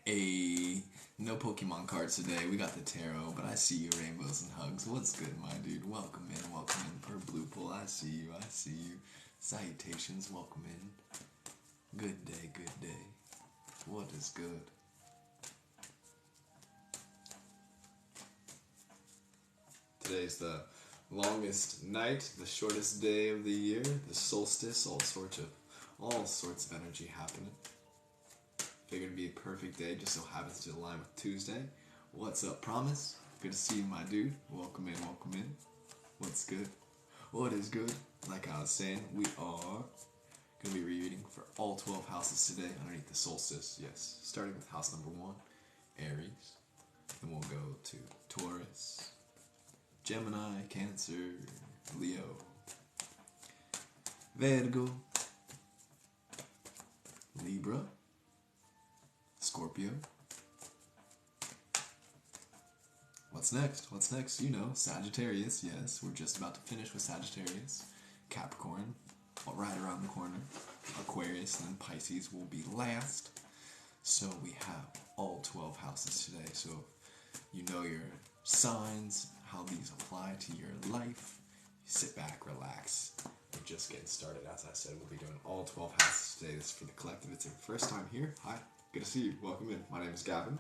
No Pokemon cards today. We got the tarot, but I see you, rainbows and hugs. What's good, my dude? Welcome in per blue pull. I see you. Salutations, welcome in. Good day. What is good? Today's the longest night, the shortest day of the year, the solstice, all sorts of energy happening. Figured it'd be a perfect day, just so happens to align with Tuesday. What's up, Promise? Good to see you, my dude. Welcome in. What's good? What is good? Like I was saying, we are going to be reading for all 12 houses today underneath the solstice. Yes, starting with house number 1, Aries. Then we'll go to Taurus, Gemini, Cancer, Leo, Virgo, Libra, Scorpio. What's next? You know, Sagittarius. Yes, we're just about to finish with Sagittarius. Capricorn, right around the corner. Aquarius, and then Pisces will be last. So we have all 12 houses today. So you know your signs, how these apply to your life. Sit back, relax. We're just getting started. As I said, we'll be doing all 12 houses today. This is for the collective. It's your first time here. Hi. Good to see you. Welcome in. My name is Gavin.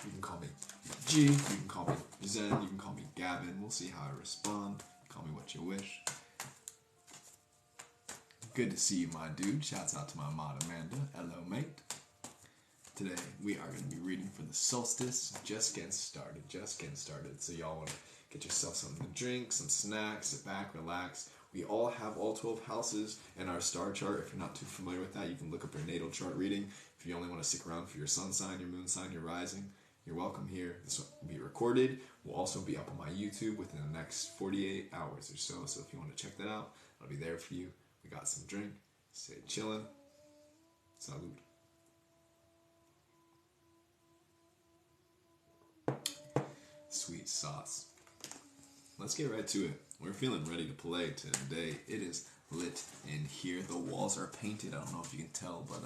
You can call me G. You can call me Zen. You can call me Gavin. We'll see how I respond. Call me what you wish. Good to see you, my dude. Shouts out to my mod Amanda. Hello, mate. Today, we are going to be reading for the solstice. Just getting started. So y'all want to get yourself something to drink, some snacks, sit back, relax. We all have all 12 houses in our star chart. If you're not too familiar with that, you can look up your natal chart reading. If you only want to stick around for your sun sign, your moon sign, your rising, you're welcome here. This will be recorded. Will also be up on my YouTube within the next 48 hours or so. So if you want to check that out, I'll be there for you. We got some drink. Stay chillin'. Salud. Sweet sauce. Let's get right to it. We're feeling ready to play today. It is lit in here. The walls are painted. I don't know if you can tell, but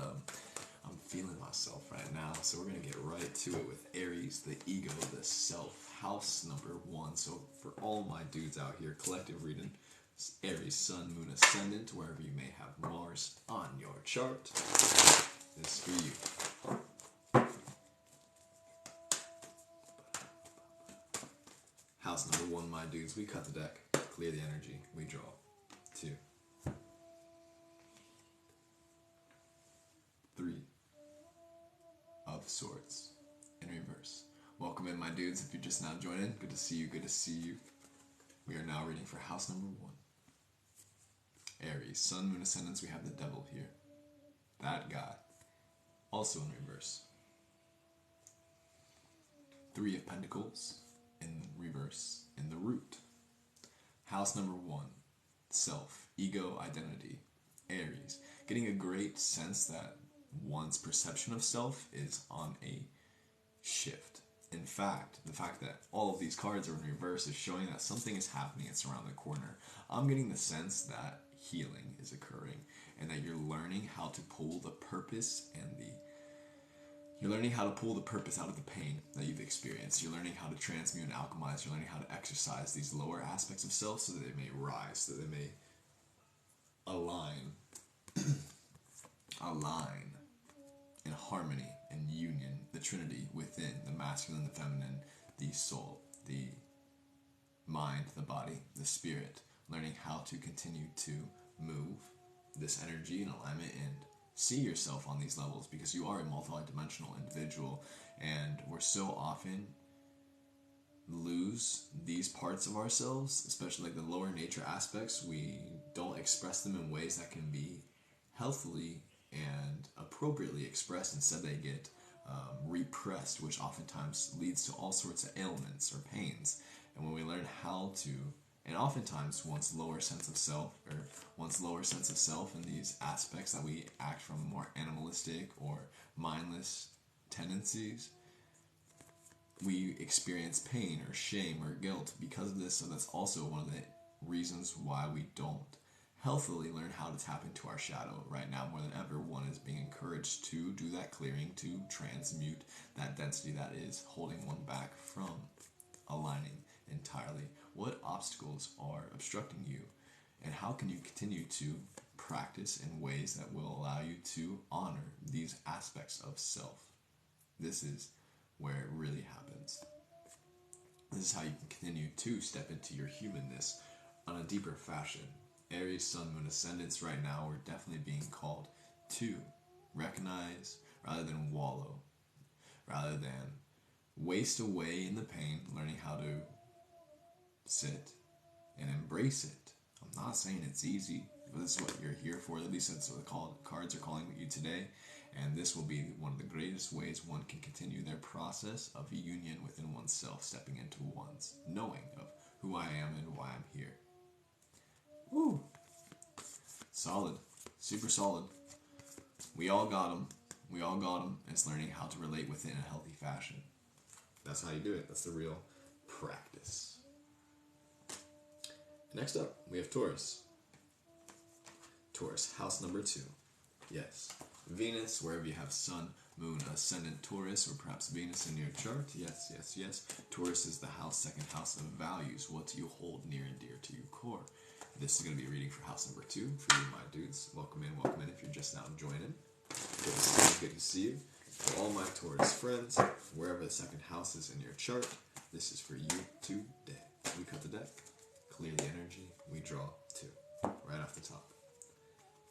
I'm feeling myself right now. So we're going to get right to it with Aries, the ego, the self, house number 1. So for all my dudes out here, collective reading, Aries, Sun, Moon, Ascendant, wherever you may have Mars on your chart. This is for you. House number 1, my dudes, we cut the deck, clear the energy, we draw. 2, 3 of swords in reverse. Welcome in, my dudes. If you're just now joining, good to see you. We are now reading for house number 1. Aries, Sun, Moon, Ascendants, we have the devil here. That guy. Also in reverse. 3 of Pentacles in reverse in the root. House number 1, self, ego, identity, Aries. Getting a great sense that one's perception of self is on a shift. In fact, the fact that all of these cards are in reverse is showing that something is happening. It's around the corner. I'm getting the sense that healing is occurring and that you're learning how to pull the purpose out of the pain that you've experienced. You're learning how to transmute and alchemize. You're learning how to exercise these lower aspects of self so that they may rise, so that they may align in harmony and union, the Trinity within, the masculine, the feminine, the soul, the mind, the body, the spirit. Learning how to continue to move this energy in alignment and see yourself on these levels, because you are a multi-dimensional individual, and we're so often lose these parts of ourselves, especially like the lower nature aspects. We don't express them in ways that can be healthily and appropriately expressed. Instead they get repressed, which oftentimes leads to all sorts of ailments or pains. And when we learn how to, and oftentimes one's lower sense of self and these aspects that we act from more animalistic or mindless tendencies, we experience pain or shame or guilt because of this. So that's also one of the reasons why we don't healthily learn how to tap into our shadow. Right now, more than ever, one is being encouraged to do that clearing, to transmute that density that is holding one back from aligning entirely. What obstacles are obstructing you, and how can you continue to practice in ways that will allow you to honor these aspects of self? This is where it really happens. This is how you can continue to step into your humanness on a deeper fashion. Aries, Sun, Moon, Ascendants right now, we're definitely being called to recognize rather than wallow, rather than waste away in the pain, learning how to sit and embrace it. I'm not saying it's easy, but this is what you're here for. At least that's what the cards are calling you today. And this will be one of the greatest ways one can continue their process of union within oneself, stepping into one's knowing of who I am and why I'm here. Woo! Solid. Super solid. We all got them. We all got them. It's learning how to relate within a healthy fashion. That's how you do it. That's the real practice. Next up, we have Taurus. Taurus, house number 2. Yes. Venus, wherever you have Sun, Moon, Ascendant, Taurus, or perhaps Venus in your chart. Yes, yes, yes. Taurus is the house, second house of values. What do you hold near and dear to your core? This is going to be a reading for house number 2 for you, my dudes. Welcome in if you're just now joining. Good to see you, good to see you. For all my Taurus friends, wherever the second house is in your chart, this is for you today. We cut the deck, clear the energy, we draw 2. Right off the top.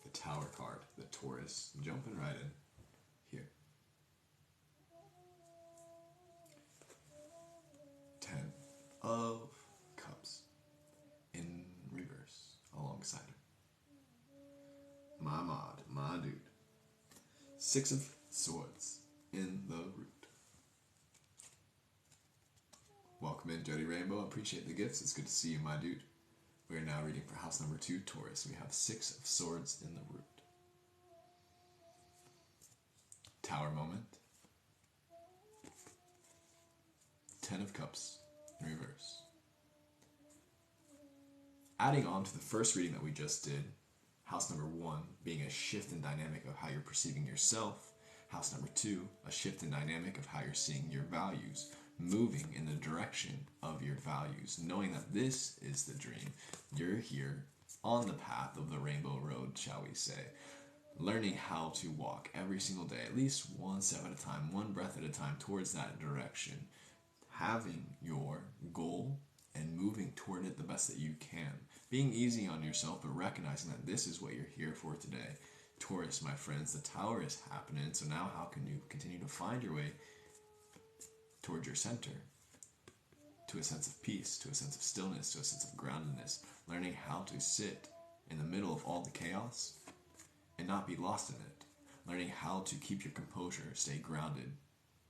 The Tower card, the Taurus, jumping right in here. 10 of Cups in reverse alongside her. My mod, my dude. 6 of Swords in the root. Welcome in, Jody Rainbow. Appreciate the gifts. It's good to see you, my dude. We are now reading for house number 2, Taurus. We have 6 of Swords in the root. Tower moment. 10 of Cups in reverse. Adding on to the first reading that we just did, house number 1 being a shift in dynamic of how you're perceiving yourself. House number 2, a shift in dynamic of how you're seeing your values, moving in the direction of your values, knowing that this is the dream. You're here on the path of the rainbow road, shall we say, learning how to walk every single day, at least one step at a time, one breath at a time towards that direction, having your goal and moving toward it the best that you can, being easy on yourself, but recognizing that this is what you're here for today. Taurus, my friends, the tower is happening, so now how can you continue to find your way towards your center, to a sense of peace, to a sense of stillness, to a sense of groundedness, learning how to sit in the middle of all the chaos and not be lost in it, learning how to keep your composure, stay grounded.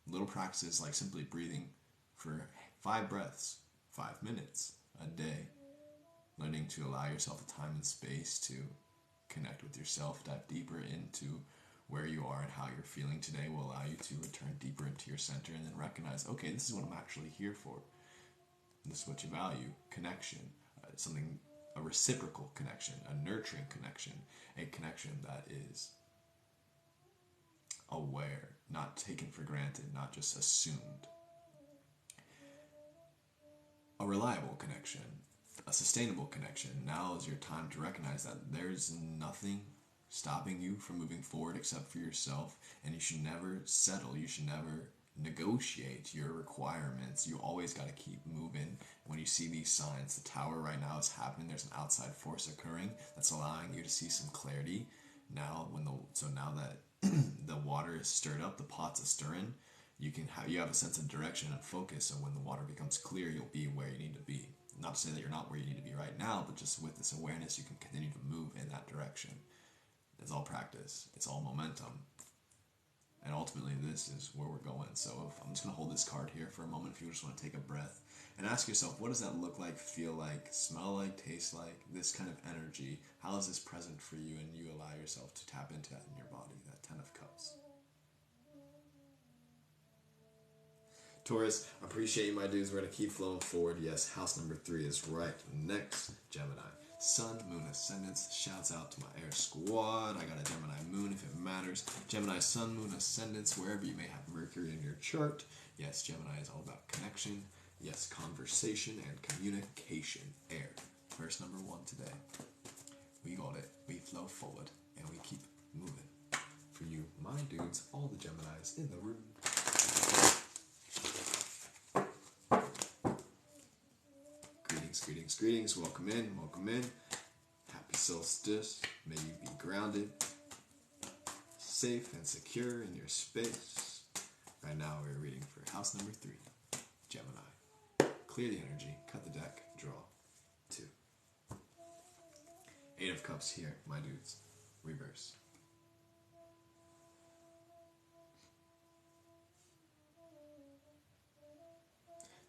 Little practices like simply breathing for 5 breaths, 5 minutes a day, learning to allow yourself the time and space to connect with yourself, dive deeper into where you are and how you're feeling today will allow you to return deeper into your center and then recognize, okay, this is what I'm actually here for. This is what you value. Connection, a reciprocal connection, a nurturing connection, a connection that is aware, not taken for granted, not just assumed. A reliable connection, a sustainable connection. Now is your time to recognize that there's nothing stopping you from moving forward except for yourself, and you should never settle, you should never negotiate your requirements. You always got to keep moving. When you see these signs, the tower right now is happening, there's an outside force occurring that's allowing you to see some clarity. Now now that the water is stirred up, the pot's stirring, you have a sense of direction and focus, and when the water becomes clear, you'll be where you need to be. Not to say that you're not where you need to be right now, but just with this awareness, you can continue to move in that direction. It's all practice. It's all momentum. And ultimately, this is where we're going. So I'm just going to hold this card here for a moment if you just want to take a breath and ask yourself, what does that look like, feel like, smell like, taste like, this kind of energy? How is this present for you? And you allow yourself to tap into that in your body, that 10 of Cups. Taurus, appreciate you, my dudes. We're going to keep flowing forward. Yes, house number 3 is right next, Gemini. Sun, Moon, Ascendants. Shouts out to my Air Squad. I got a Gemini Moon if it matters. Gemini Sun, Moon, Ascendants, wherever you may have Mercury in your chart. Yes, Gemini is all about connection. Yes, conversation and communication. Air. Verse number 1 today. We got it. We flow forward and we keep moving. For you, my dudes, all the Geminis in the room. Greetings, greetings, greetings. Welcome in, welcome in. Happy solstice. May you be grounded, safe, and secure in your space. Right now, we're reading for house number 3, Gemini. Clear the energy, cut the deck, draw 2. 8 of Cups here, my dudes. Reverse.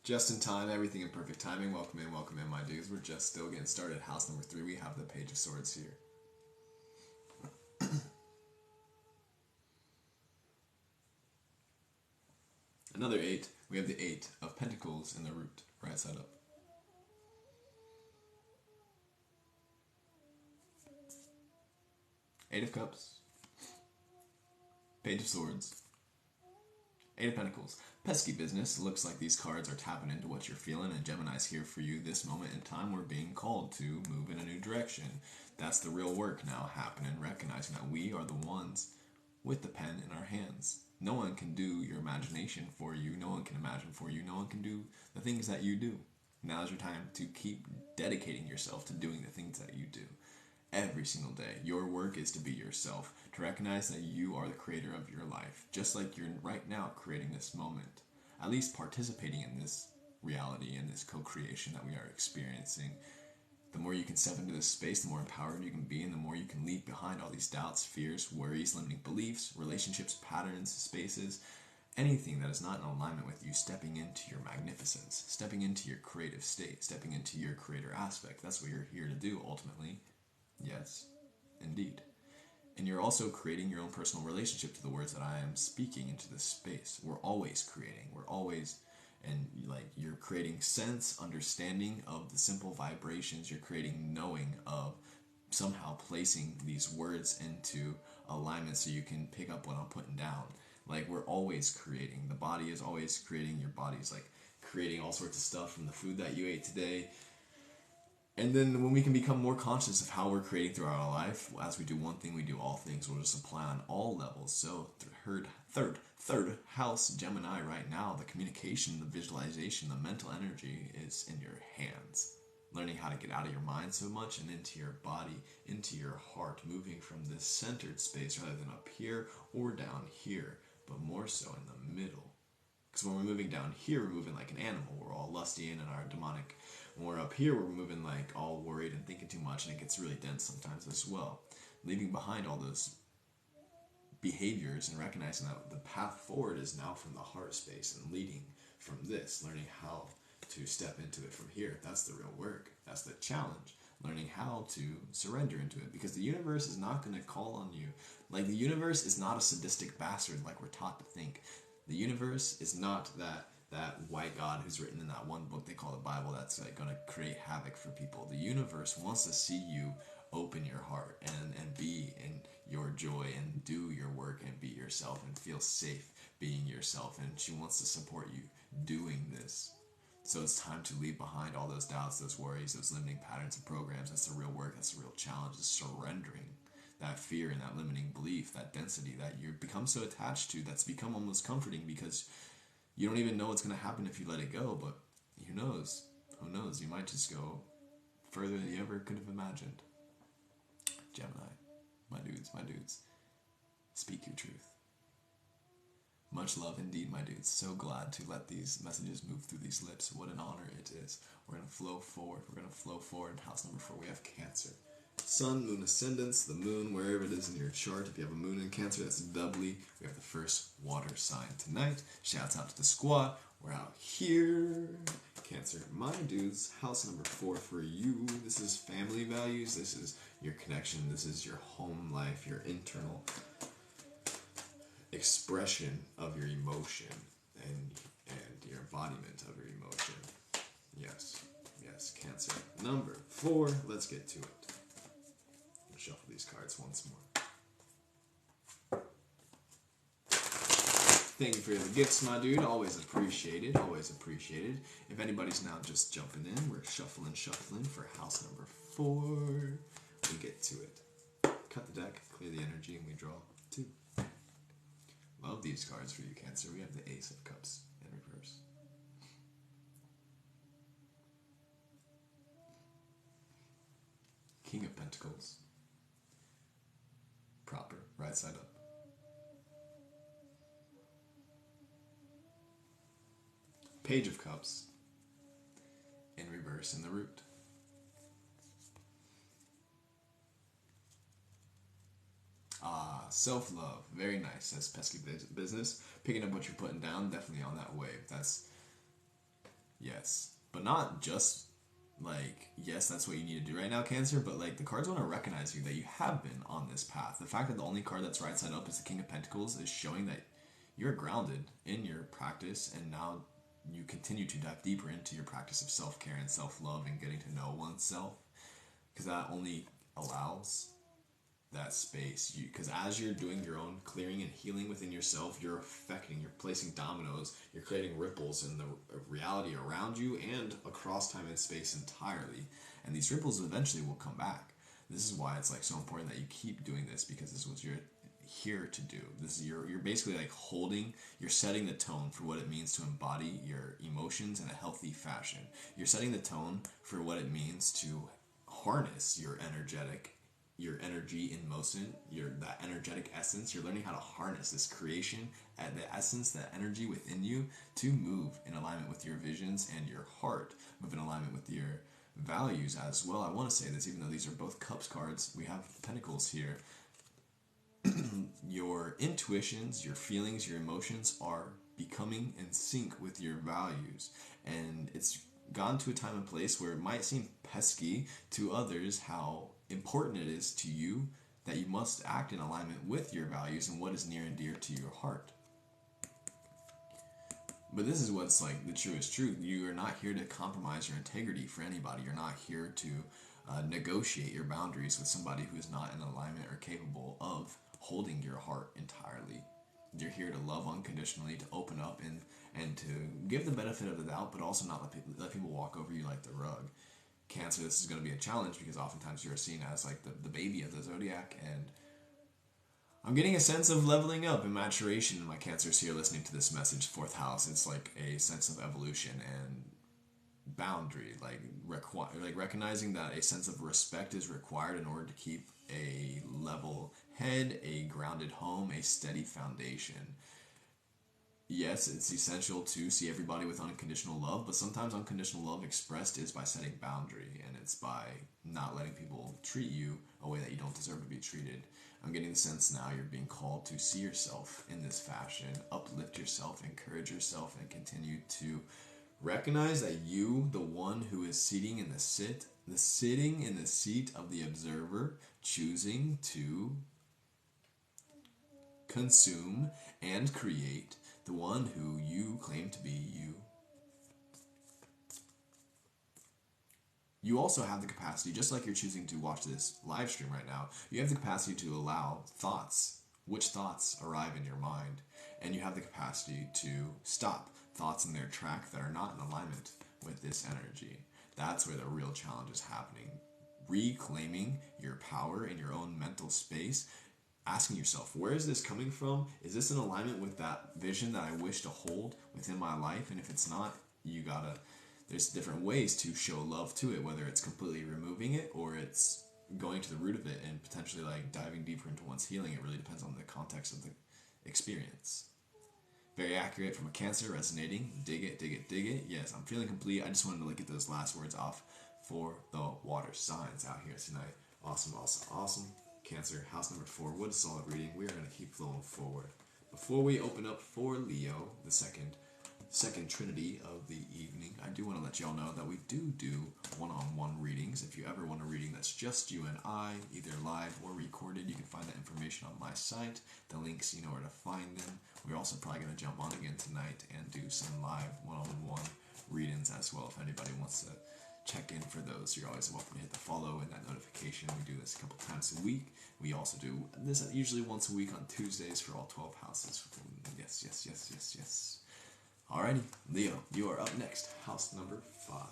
Just in time, everything in perfect timing. Welcome in, my dudes. We're just still getting started. House number 3, we have the Page of Swords here. Another 8, we have the 8 of Pentacles in the root, right side up. Eight of Cups, Page of Swords, 8 of Pentacles. Pesky business. Looks like these cards are tapping into what you're feeling, and Gemini's here for you this moment in time. We're being called to move in a new direction. That's the real work now happening, recognizing that we are the ones with the pen in our hands. No one can do your imagination for you. No one can imagine for you. No one can do the things that you do. Now's your time to keep dedicating yourself to doing the things that you do. Every single day, your work is to be yourself, to recognize that you are the creator of your life, just like you're right now creating this moment, at least participating in this reality and this co-creation that we are experiencing. The more you can step into this space, the more empowered you can be, and the more you can leave behind all these doubts, fears, worries, limiting beliefs, relationships, patterns, spaces, anything that is not in alignment with you, stepping into your magnificence, stepping into your creative state, stepping into your creator aspect. That's what you're here to do, ultimately. Yes, indeed. And you're also creating your own personal relationship to the words that I am speaking into this space. We're always creating. We're always, and you're creating sense, understanding of the simple vibrations. You're creating knowing of somehow placing these words into alignment so you can pick up what I'm putting down. We're always creating. The body is always creating. Your body's creating all sorts of stuff from the food that you ate today. And then when we can become more conscious of how we're creating throughout our life, as we do one thing, we do all things. We'll just apply on all levels. So third house, Gemini, right now, the communication, the visualization, the mental energy is in your hands. Learning how to get out of your mind so much and into your body, into your heart, moving from this centered space rather than up here or down here, but more so in the middle. Because when we're moving down here, we're moving like an animal. We're all lusty and in our demonic. When we're up here, we're moving all worried and thinking too much, and it gets really dense sometimes as well. Leaving behind all those behaviors and recognizing that the path forward is now from the heart space and leading from this, learning how to step into it from here. That's the real work. That's the challenge. Learning how to surrender into it, because the universe is not going to call on you. The universe is not a sadistic bastard like we're taught to think. The universe is not that white God who's written in that one book they call the Bible that's going to create havoc for people. The universe wants to see you open your heart and be in your joy and do your work and be yourself and feel safe being yourself. And she wants to support you doing this. So it's time to leave behind all those doubts, those worries, those limiting patterns and programs. That's the real work. That's the real challenge, is surrendering that fear and that limiting belief, that density that you become so attached to, that's become almost comforting because you don't even know what's going to happen if you let it go. But who knows? Who knows? You might just go further than you ever could have imagined. Gemini, my dudes, speak your truth. Much love indeed, my dudes. So glad to let these messages move through these lips. What an honor it is. We're going to flow forward. We're going to flow forward. In house number 4, we have Cancer. Sun, Moon, Ascendants, the Moon, wherever it is in your chart. If you have a Moon in Cancer, that's doubly. We have the first water sign tonight. Shouts out to the squad. We're out here. Cancer, my dudes, house number 4 for you. This is family values. This is your connection. This is your home life, your internal expression of your emotion and your embodiment of your emotion. Yes. Yes, Cancer. Number 4. Let's get to it. Shuffle these cards once more. Thank you for the gifts, my dude. Always appreciated. Always appreciated. If anybody's now just jumping in, we're shuffling for house number 4. We get to it. Cut the deck, clear the energy, and we draw 2. Love these cards for you, Cancer. We have the Ace of Cups in reverse. King of Pentacles. Proper, right side up. Page of Cups in reverse in the root. Self-love, very nice. That's pesky business. Picking up what you're putting down, definitely on that wave. That's, yes. But not just, like, yes, that's what you need to do right now, Cancer, but, like, the cards want to recognize you, that you have been on this path. The fact that the only card that's right side up is the King of Pentacles is showing that you're grounded in your practice, and now you continue to dive deeper into your practice of self-care and self-love and getting to know oneself, because that only allows that space. Because as you're doing your own clearing and healing within yourself, you're placing dominoes, you're creating ripples in the reality around you and across time and space entirely, and these ripples eventually will come back. This is why it's like so important that you keep doing this, because this is what you're here to do. This is you're basically like you're setting the tone for what it means to embody your emotions in a healthy fashion. You're setting the tone for what it means to harness your energy in motion, that energetic essence. You're learning how to harness this creation, and the essence, that energy within you, to move in alignment with your visions and your heart, move in alignment with your values as well. I want to say this, even though these are both Cups cards, we have Pentacles here. Your intuitions, your feelings, your emotions are becoming in sync with your values, and it's gone to a time and place where it might seem pesky to others how important it is to you that you must act in alignment with your values and what is near and dear to your heart. But this is what's like the truest truth. You are not here to compromise your integrity for anybody. You're not here to negotiate your boundaries with somebody who is not in alignment or capable of holding your heart entirely. You're here to love unconditionally, to open up and to give the benefit of the doubt, but also not let people walk over you like the rug. Cancer, this is going to be a challenge because oftentimes you're seen as like the baby of the zodiac, and I'm getting a sense of leveling up and maturation in my Cancers here listening to this message. 4th house, it's like a sense of evolution and boundary, like recognizing that a sense of respect is required in order to keep a level head, a grounded home, a steady foundation. Yes, it's essential to see everybody with unconditional love, but sometimes unconditional love expressed is by setting boundary, and it's by not letting people treat you a way that you don't deserve to be treated. I'm getting the sense now you're being called to see yourself in this fashion, uplift yourself, encourage yourself, and continue to recognize that you, the one who is sitting in the seat of the observer, choosing to consume and create, the one who you claim to be you. You also have the capacity, just like you're choosing to watch this live stream right now, you have the capacity to allow which thoughts arrive in your mind, and you have the capacity to stop thoughts in their track that are not in alignment with this energy. That's where the real challenge is happening. Reclaiming your power in your own mental space, asking yourself, where is this coming from? Is this in alignment with that vision that I wish to hold within my life? And if it's not, there's different ways to show love to it, whether it's completely removing it or it's going to the root of it and potentially like diving deeper into one's healing. It really depends on the context of the experience. Very accurate from a Cancer, resonating. Dig it, dig it, dig it. Yes, I'm feeling complete. I just wanted to get those last words off for the water signs out here tonight. Awesome, awesome, awesome. Cancer, house number 4. What a solid reading. We are going to keep flowing forward. Before we open up for Leo, the second trinity of the evening, I do want to let y'all know that we do one-on-one readings. If you ever want a reading that's just you and I, either live or recorded, you can find that information on my site. The links, you know where to find them. We're also probably going to jump on again tonight and do some live one-on-one readings as well if anybody wants to check in for those. You're always welcome to hit the follow and that notification. We do this a couple times a week. We also do this usually once a week on Tuesdays for all 12 houses. Yes, yes, yes, yes, yes. Alrighty, Leo, you are up next. House number 5.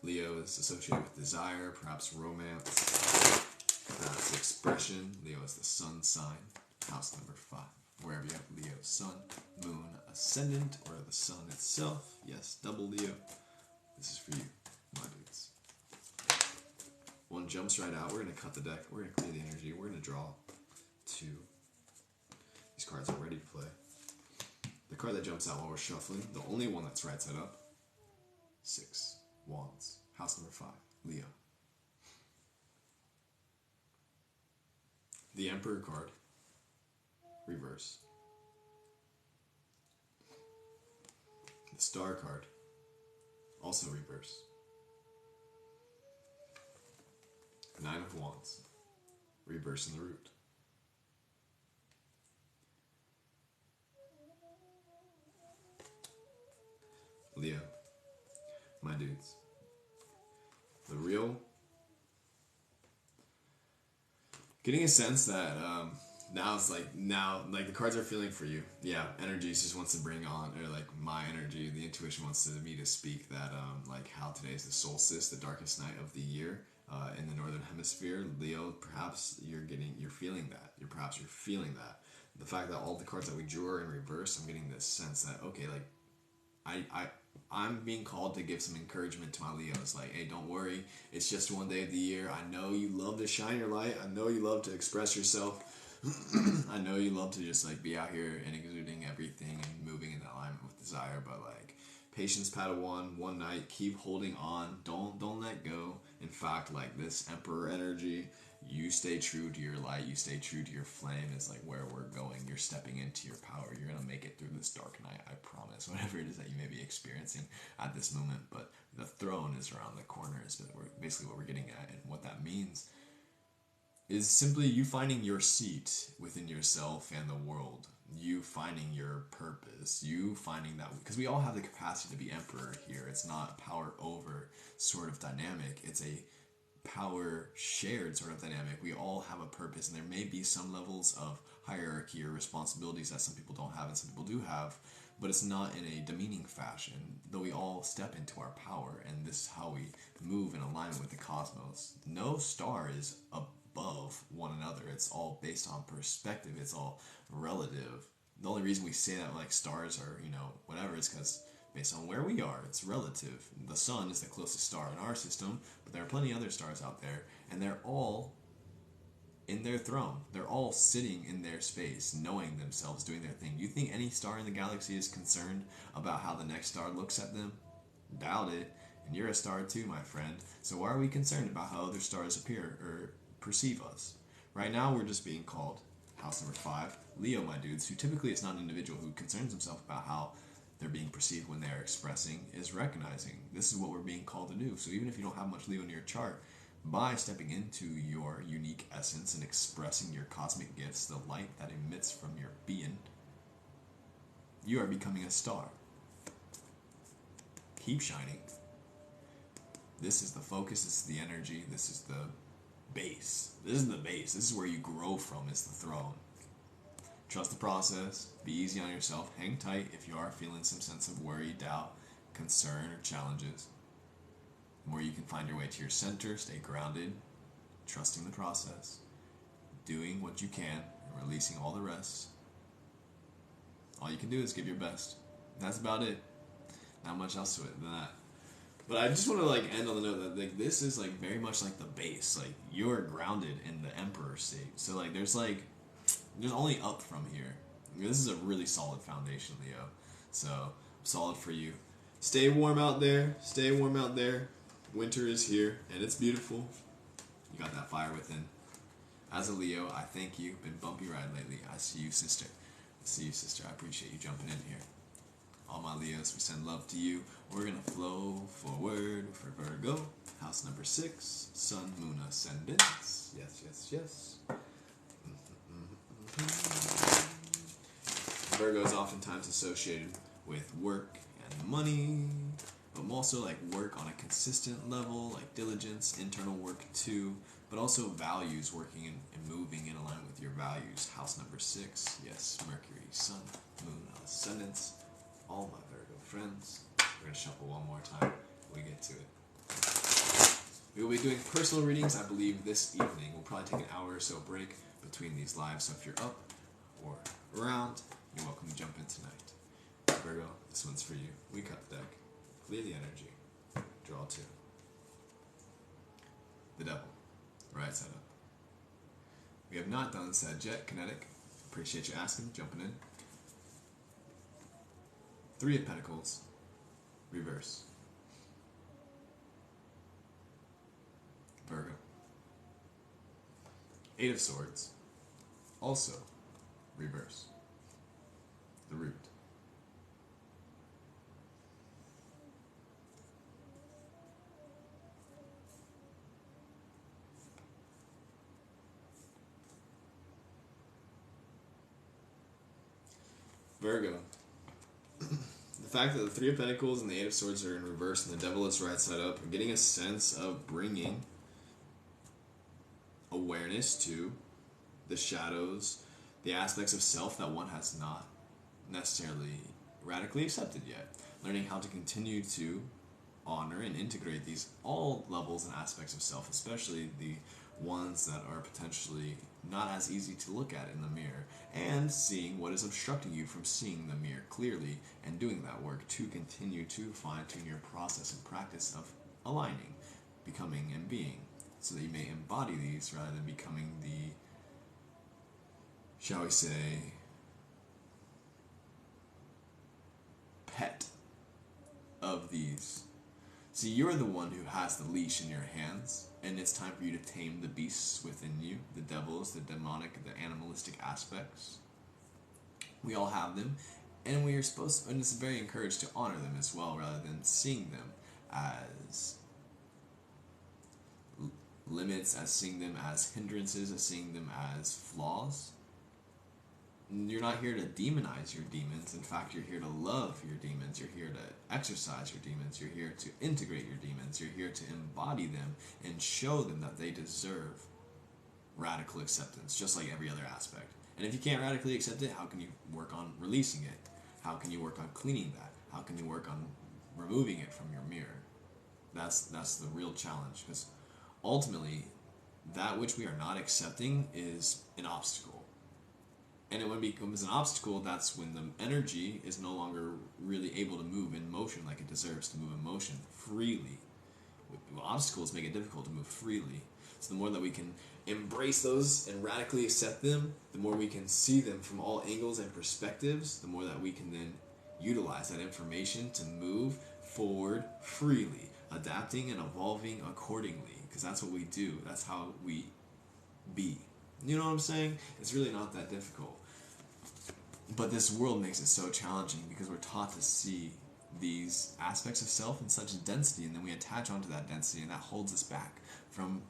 Leo is associated with desire, perhaps romance, perhaps expression. Leo is the sun sign. House number 5. Wherever you have Leo, sun, moon, ascendant, or the sun itself. Yes, double Leo. This is for you, my dudes. One jumps right out. We're going to cut the deck. We're going to clear the energy. We're going to draw 2. These cards are ready to play. The card that jumps out while we're shuffling, the only one that's right side up, 6 Wands. House number 5, Leo. The Emperor card, reverse. The Star card, also reverse. 9 of Wands, reverse in the root. Leo, my dudes, the real, getting a sense that now the cards are feeling for you. Yeah, energy just wants to bring on, or like my energy, the intuition wants me to speak that like how today is the solstice, the darkest night of the year in the northern hemisphere. Leo, perhaps you're feeling that. You're feeling that. The fact that all the cards that we drew are in reverse, I'm getting this sense that okay, like I'm being called to give some encouragement to my Leos. Like, hey, don't worry. It's just one day of the year. I know you love to shine your light. I know you love to express yourself. I know you love to just like be out here and exuding everything and moving in alignment with desire. But like, patience, Padawan, one night. Keep holding on. Don't let go. In fact, like this Emperor energy, you stay true to your light, you stay true to your flame is like where we're going. You're stepping into your power. You're going to make it through this dark night, I promise. Whatever it is that you may be experiencing at this moment. But the throne is around the corner is basically what we're getting at. And what that means is simply you finding your seat within yourself and the world. You finding your purpose. You finding that, because we all have the capacity to be emperor here. It's not a power over sort of dynamic. It's a power shared sort of dynamic. We all have a purpose, and there may be some levels of hierarchy or responsibilities that some people don't have and some people do have, but it's not in a demeaning fashion, though we all step into our power, and this is how we move in alignment with the cosmos. No star is above one another. It's all based on perspective. It's all relative. The only reason we say that like stars are, whatever, is because based on where we are, it's relative. The sun is the closest star in our system, but there are plenty of other stars out there, and they're all in their throne. They're all sitting in their space, knowing themselves, doing their thing. You think any star in the galaxy is concerned about how the next star looks at them? Doubt it. And you're a star too, my friend. So why are we concerned about how other stars appear or perceive us? Right now, we're just being called house number 5, Leo, my dudes, who typically is not an individual who concerns himself about how they're being perceived when they're expressing, is recognizing this is what we're being called to do. So even if you don't have much Leo in your chart, by stepping into your unique essence and expressing your cosmic gifts, the light that emits from your being, you are becoming a star. Keep shining. This is the focus, this is the energy, this is the base. This is the base. This is where you grow from, is the throne. Trust the process, be easy on yourself, hang tight if you are feeling some sense of worry, doubt, concern, or challenges. Where you can find your way to your center, stay grounded, trusting the process, doing what you can, and releasing all the rest. All you can do is give your best. That's about it. Not much else to it than that. But I just want to end on the note that this is very much like the base. You're grounded in the Emperor state. So there's only up from here. This is a really solid foundation, Leo. So solid for you. Stay warm out there. Stay warm out there. Winter is here, and it's beautiful. You got that fire within. As a Leo, I thank you. Been bumpy ride lately. I see you, sister. I appreciate you jumping in here. All my Leos, we send love to you. We're going to flow forward for Virgo. House number 6. Sun, Moon, Ascendants. Yes, yes, yes. Virgo is oftentimes associated with work and the money, but also like work on a consistent level, like diligence, internal work too, but also values, working and moving in alignment with your values. House number 6, yes, Mercury, Sun, Moon, Ascendants, all my Virgo friends. We're going to shuffle one more time when we get to it. We will be doing personal readings, I believe, this evening. We'll probably take an hour or so break between these lives, so if you're up or around, you're welcome to jump in tonight. Virgo, this one's for you. We cut the deck, clear the energy, draw 2. The Devil, right side up. We have not done Sag yet, Kinetic. Appreciate you asking, jumping in. 3 of Pentacles, reverse. Virgo. 8 of Swords, also reverse. The Root. Virgo. The fact that the 3 of Pentacles and the 8 of Swords are in reverse and the Devil is right side up, I'm getting a sense of bringing awareness to the shadows, the aspects of self that one has not necessarily radically accepted yet. Learning how to continue to honor and integrate these all levels and aspects of self, especially the ones that are potentially not as easy to look at in the mirror, and seeing what is obstructing you from seeing the mirror clearly and doing that work to continue to fine-tune your process and practice of aligning, becoming, and being, so that you may embody these rather than becoming the, shall we say, pet of these. See, you're the one who has the leash in your hands, and it's time for you to tame the beasts within you, the devils, the demonic, the animalistic aspects. We all have them, and we are supposed to, and it's very encouraged to honor them as well, rather than seeing them as limits, as seeing them as hindrances, as seeing them as flaws. You're not here to demonize your demons. In fact, you're here to love your demons. You're here to exercise your demons. You're here to integrate your demons. You're here to embody them and show them that they deserve radical acceptance, just like every other aspect. And if you can't radically accept it, how can you work on releasing it? How can you work on cleaning that? How can you work on removing it from your mirror? That's the real challenge, because ultimately, that which we are not accepting is an obstacle. And when it becomes an obstacle, that's when the energy is no longer really able to move in motion like it deserves to move in motion freely. Obstacles make it difficult to move freely. So the more that we can embrace those and radically accept them, the more we can see them from all angles and perspectives, the more that we can then utilize that information to move forward freely, adapting and evolving accordingly, because that's what we do. That's how we be. You know what I'm saying? It's really not that difficult. But this world makes it so challenging because we're taught to see these aspects of self in such density, and then we attach onto that density, and that holds us back from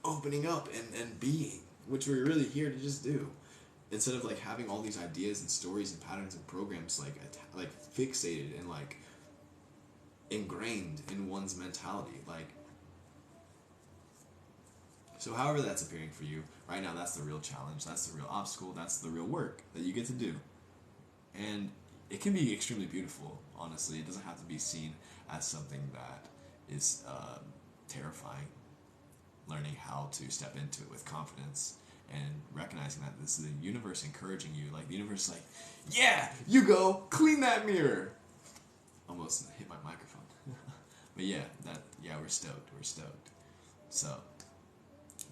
opening up and being, which we're really here to just do. Instead of like having all these ideas and stories and patterns and programs like fixated and like ingrained in one's mentality, like. So however that's appearing for you, right now that's the real challenge, that's the real obstacle, that's the real work that you get to do. And it can be extremely beautiful, honestly. It doesn't have to be seen as something that is terrifying. Learning how to step into it with confidence and recognizing that this is the universe encouraging you. Like the universe is like, yeah, you go, clean that mirror. Almost hit my microphone. But yeah, we're stoked. So,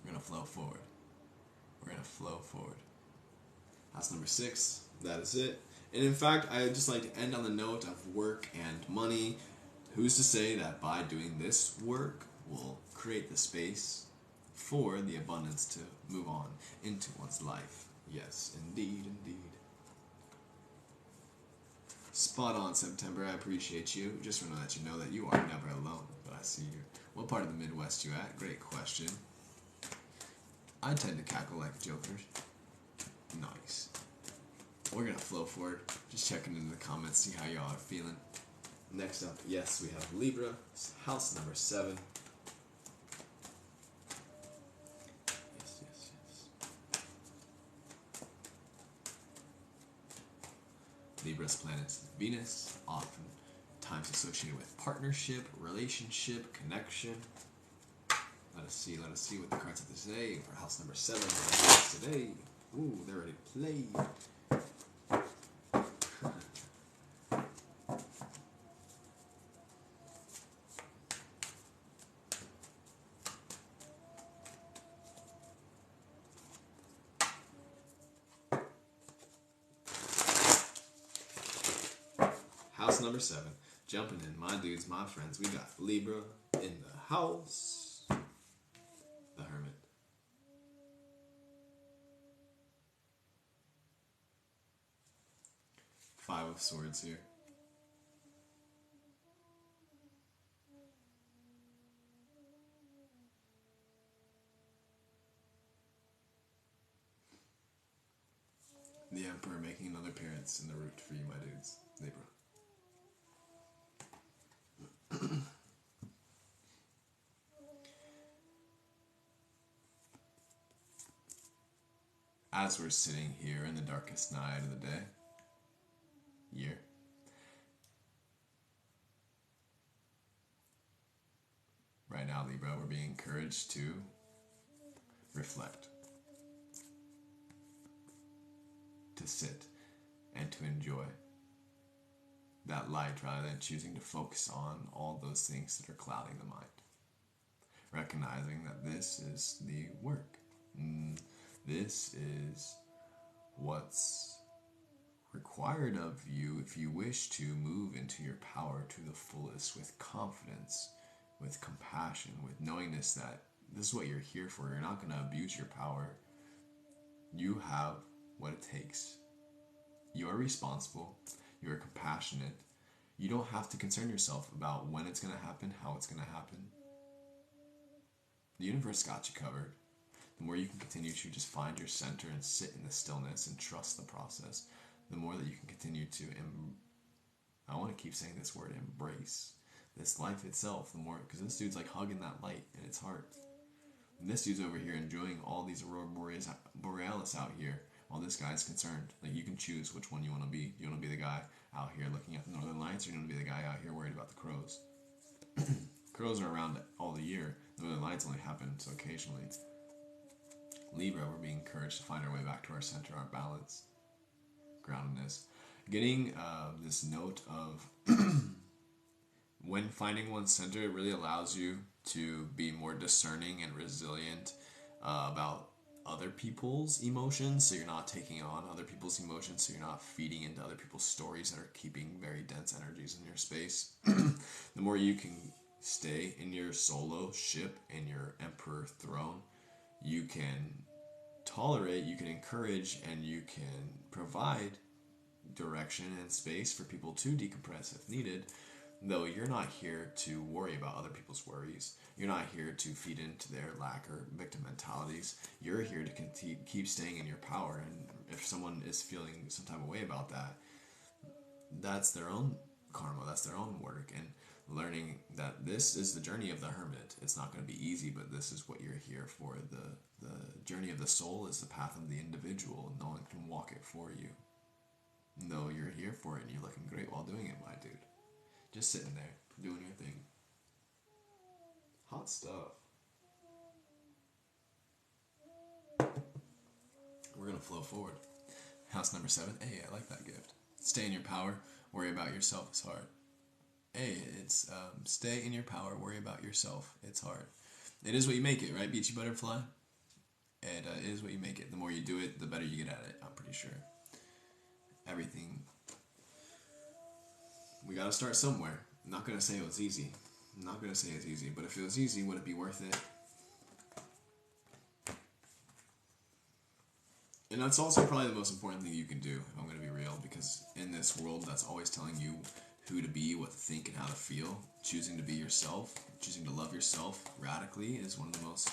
we're going to flow forward. House number 6, that is it. And in fact, I'd just like to end on the note of work and money. Who's to say that by doing this work, we'll create the space for the abundance to move on into one's life? Yes, indeed. Spot on, September. I appreciate you. Just want to let you know that you are never alone. But I see you. What part of the Midwest you at? Great question. I tend to cackle like jokers. Nice. We're gonna flow forward. Just checking into the comments, see how y'all are feeling. Next up, yes, we have Libra, house number 7. Yes, yes, yes. Libra's planet is Venus, often times associated with partnership, relationship, connection. Let us see what the cards have to say for house number 7 today. Ooh, they're already played. House number 7. Jumping in, my dudes, my friends. We got Libra in the house. The Hermit. Five of Swords here. The Emperor making another appearance in the root for you, my dudes. Libra. As we're sitting here in the darkest night of the day, year, right now, Libra, we're being encouraged to reflect, to sit, and to enjoy that light rather than choosing to focus on all those things that are clouding the mind. Recognizing that this is the work. This is what's required of you if you wish to move into your power to the fullest with confidence, with compassion, with knowingness that this is what you're here for. You're not going to abuse your power. You have what it takes. You are responsible. You are compassionate. You don't have to concern yourself about when it's going to happen, how it's going to happen. The universe got you covered. The more you can continue to just find your center and sit in the stillness and trust the process, the more that you can continue to, I want to keep saying this word, embrace this life itself, the more, because this dude's like hugging that light in its heart. And this dude's over here enjoying all these aurora borealis out here, while this guy's concerned. Like, you can choose which one you want to be. You want to be the guy out here looking at the northern lights, or you want to be the guy out here worried about the crows. Crows are around all the year. The northern lights only happen so occasionally. Libra, we're being encouraged to find our way back to our center, our balance, groundedness. Getting this note of when finding one's center, it really allows you to be more discerning and resilient about other people's emotions, so you're not taking on other people's emotions, so you're not feeding into other people's stories that are keeping very dense energies in your space. The more you can stay in your solo ship, in your emperor throne, you can tolerate, you can encourage, and you can provide direction and space for people to decompress if needed, though you're not here to worry about other people's worries. You're not here to feed into their lack or victim mentalities. You're here to keep staying in your power, and if someone is feeling some type of way about that, that's their own karma, that's their own work, and learning that this is the journey of the hermit. It's not going to be easy, but this is what you're here for. The journey of the soul is the path of the individual, and no one can walk it for you. No, you're here for it, and you're looking great while doing it, my dude. Just sitting there, doing your thing. Hot stuff. We're going to flow forward. House number 7. Hey, I like that gift. Stay in your power, worry about yourself, it's hard. Hey, it's stay in your power, worry about yourself, it's hard. It is what you make it, right, Beachy Butterfly? It is what you make it. The more you do it, the better you get at it, I'm pretty sure. Everything. We gotta start somewhere. I'm not gonna say it was easy. But if it was easy, would it be worth it? And that's also probably the most important thing you can do, if I'm gonna be real, because in this world that's always telling you who to be, what to think, and how to feel, choosing to be yourself, choosing to love yourself radically is one of the most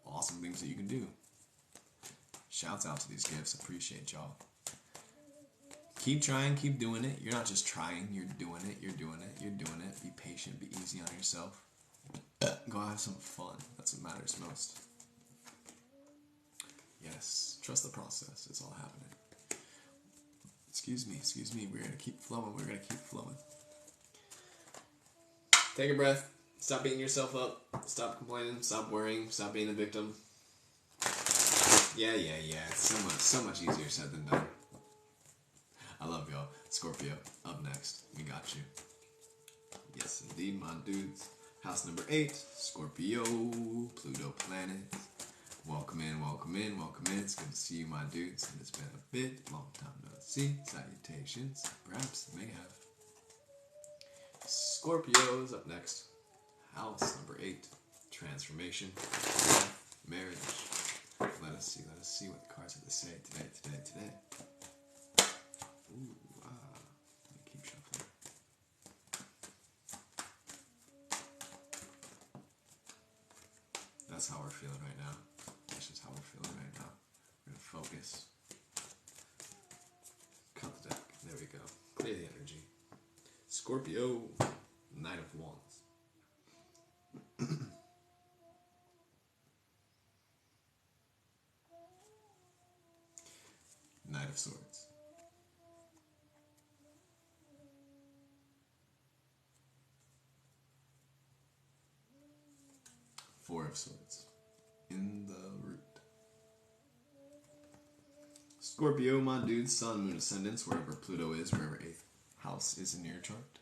awesome things that you can do. Shouts out to these gifts. Appreciate y'all. Keep trying, keep doing it. You're not just trying, you're doing it, you're doing it, you're doing it. Be patient, be easy on yourself. Go have some fun. That's what matters most. Yes, trust the process. It's all happening. Excuse me. We're going to keep flowing. We're going to keep flowing. Take a breath. Stop beating yourself up. Stop complaining. Stop worrying. Stop being a victim. Yeah. It's so much easier said than done. I love y'all. Scorpio, up next. We got you. Yes, indeed, my dudes. House number 8, Scorpio, Pluto planet. Welcome in. It's good to see you, my dudes. And it's been a bit, long time no see. Salutations. Perhaps you may have. Scorpios up next. House number 8, transformation, marriage. Let us see what the cards have to say today. Ooh, let me keep shuffling. That's how we're feeling right now. That's just how we're feeling right now. We're gonna focus. Cut the deck. There we go. Clear the energy. Scorpio, Knight of Wands. Knight of Swords. Four of Swords. In the root. Scorpio, my dude, Sun, Moon, Ascendants, wherever Pluto is, wherever 8th house is in your chart.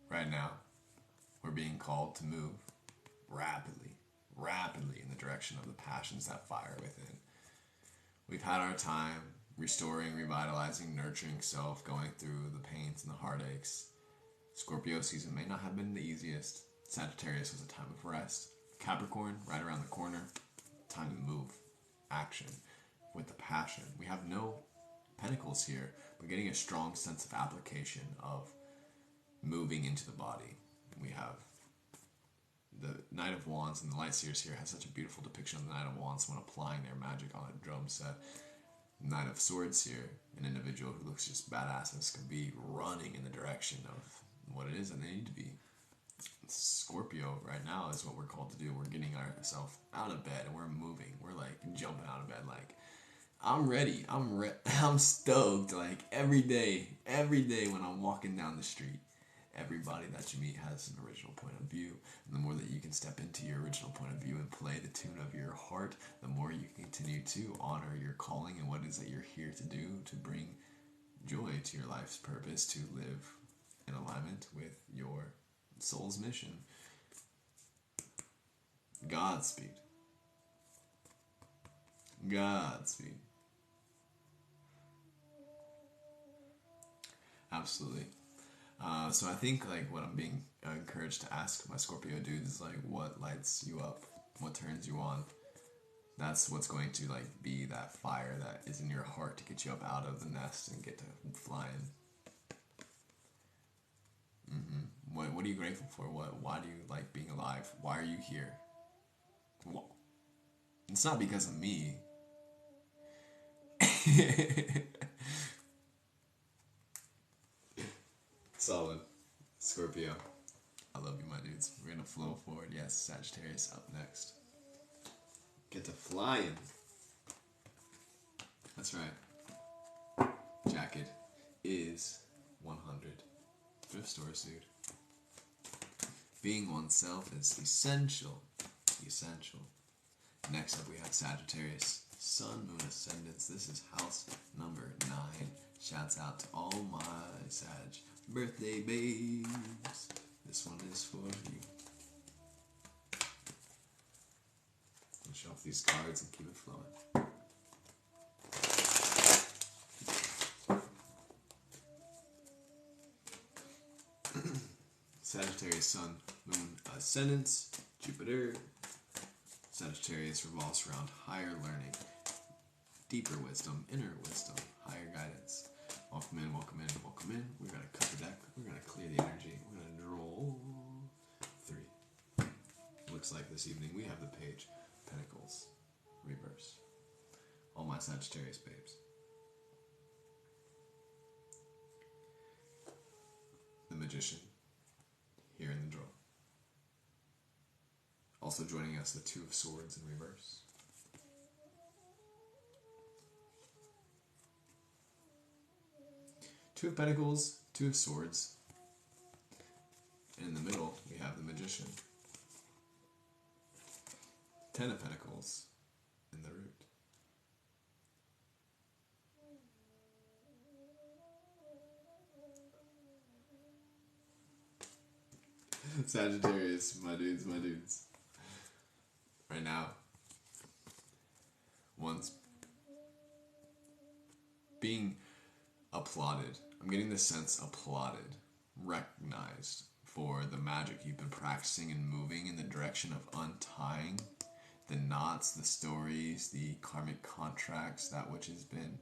Right now, we're being called to move rapidly in the direction of the passions that fire within. We've had our time restoring, revitalizing, nurturing self, going through the pains and the heartaches. Scorpio season may not have been the easiest. Sagittarius was a time of rest. Capricorn, right around the corner, time to move, action, with the passion. We have no pentacles here, but getting a strong sense of application of moving into the body. We have the Knight of Wands, and the Light Seers here has such a beautiful depiction of the Knight of Wands when applying their magic on a drum set. Knight of Swords here, an individual who looks just badass and could be running in the direction of what it is that they need to be. Scorpio right now is what we're called to do. We're getting ourselves out of bed and we're moving. We're like jumping out of bed like, I'm ready. I'm stoked. Like every day when I'm walking down the street, everybody that you meet has an original point of view. And the more that you can step into your original point of view and play the tune of your heart, the more you can continue to honor your calling and what it is that you're here to do, to bring joy to your life's purpose, to live in alignment with your soul's mission. Godspeed. Absolutely. So I think like what I'm being encouraged to ask my Scorpio dudes is like, what lights you up? What turns you on? That's what's going to like be that fire that is in your heart to get you up out of the nest and get to flying. What are you grateful for? Why do you like being alive? Why are you here? It's not because of me. Solid. Scorpio. I love you, my dudes. We're gonna flow forward. Yes, Sagittarius up next. Get to flying. That's right. Jacket is 100. Thrift store suit. Being oneself is essential. Next up we have Sagittarius. Sun, Moon, Ascendants. This is house number 9. Shouts out to all my Sag birthday babes. This one is for you. I'll shuffle these cards and keep it flowing. Sagittarius, Sun, Moon, Ascendants, Jupiter. Sagittarius revolves around higher learning, deeper wisdom, inner wisdom, higher guidance. Welcome in. We're going to cut the deck. We're going to clear the energy. We're going to draw 3. Looks like this evening we have the Page of Pentacles reverse. my Sagittarius babes. The Magician, here in the draw. Also joining us, the Two of Swords in reverse. Two of Pentacles, Two of Swords. And in the middle, we have the Magician. Ten of Pentacles in the root. Sagittarius, my dudes, my dudes. Right now, one's being applauded. I'm getting the sense applauded, recognized for the magic you've been practicing and moving in the direction of untying the knots, the stories, the karmic contracts, that which has been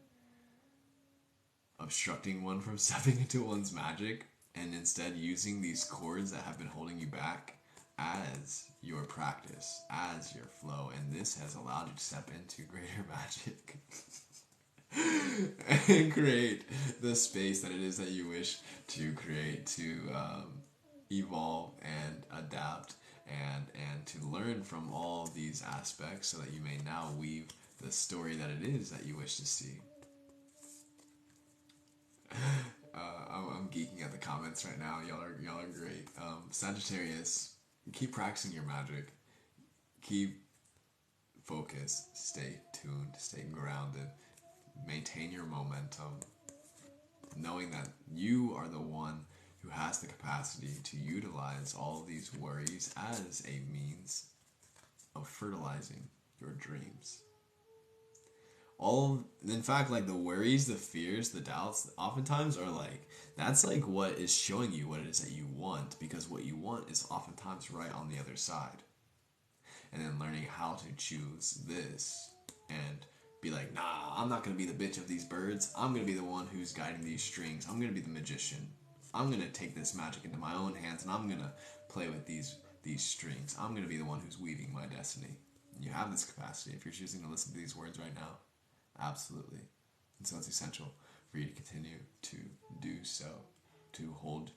obstructing one from stepping into one's magic, and instead using these cords that have been holding you back as your practice, as your flow, and this has allowed you to step into greater magic and create the space that it is that you wish to create, to evolve and adapt and to learn from all of these aspects so that you may now weave the story that it is that you wish to see. I'm geeking at the comments right now. Y'all are great. Sagittarius, keep practicing your magic. Keep focused. Stay tuned. Stay grounded. Maintain your momentum. Knowing that you are the one who has the capacity to utilize all of these worries as a means of fertilizing your dreams. In fact, like the worries, the fears, the doubts, oftentimes are like, that's like what is showing you what it is that you want, because what you want is oftentimes right on the other side. And then learning how to choose this and be like, nah, I'm not going to be the bitch of these birds. I'm going to be the one who's guiding these strings. I'm going to be the magician. I'm going to take this magic into my own hands and I'm going to play with these strings. I'm going to be the one who's weaving my destiny. You have this capacity if you're choosing to listen to these words right now. Absolutely. And so it's essential for you to continue to do so, to hold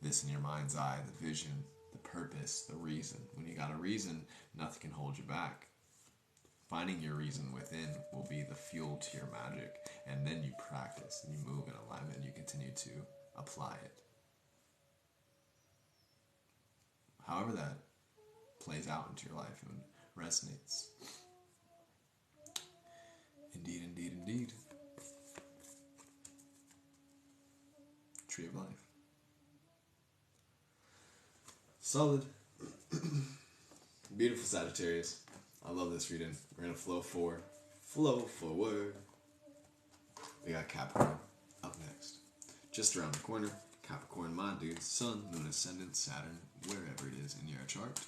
this in your mind's eye, the vision, the purpose, the reason. When you got a reason, nothing can hold you back. Finding your reason within will be the fuel to your magic, and then you practice and you move in alignment and you continue to apply it. However that plays out into your life and resonates. Indeed, indeed, indeed. Tree of Life. Solid. Beautiful Sagittarius. I love this reading. We're going to flow forward. We got Capricorn up next. Just around the corner. Capricorn, my dude. Sun, Moon, Ascendant, Saturn, wherever it is in your chart.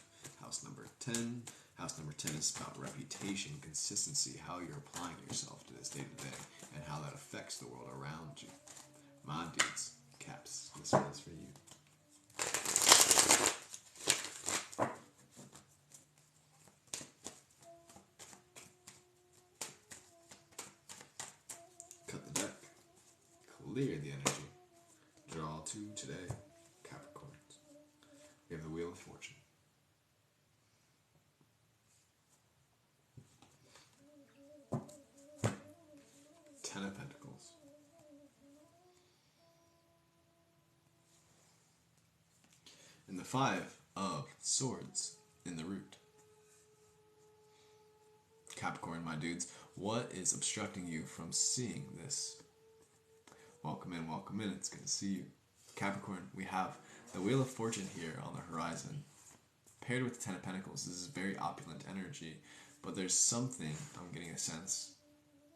House number 10. House number 10 is about reputation, consistency, how you're applying yourself to this day to day, and how that affects the world around you. My dudes, Caps, this one is for you. Cut the deck. Clear the energy. Draw two today, Capricorns. We have the Wheel of Fortune. Ten of Pentacles. And the Five of Swords in the root. Capricorn, my dudes, what is obstructing you from seeing this? Welcome in, it's good to see you. Capricorn, we have the Wheel of Fortune here on the horizon. Paired with the Ten of Pentacles, this is very opulent energy, but there's something, I'm getting a sense,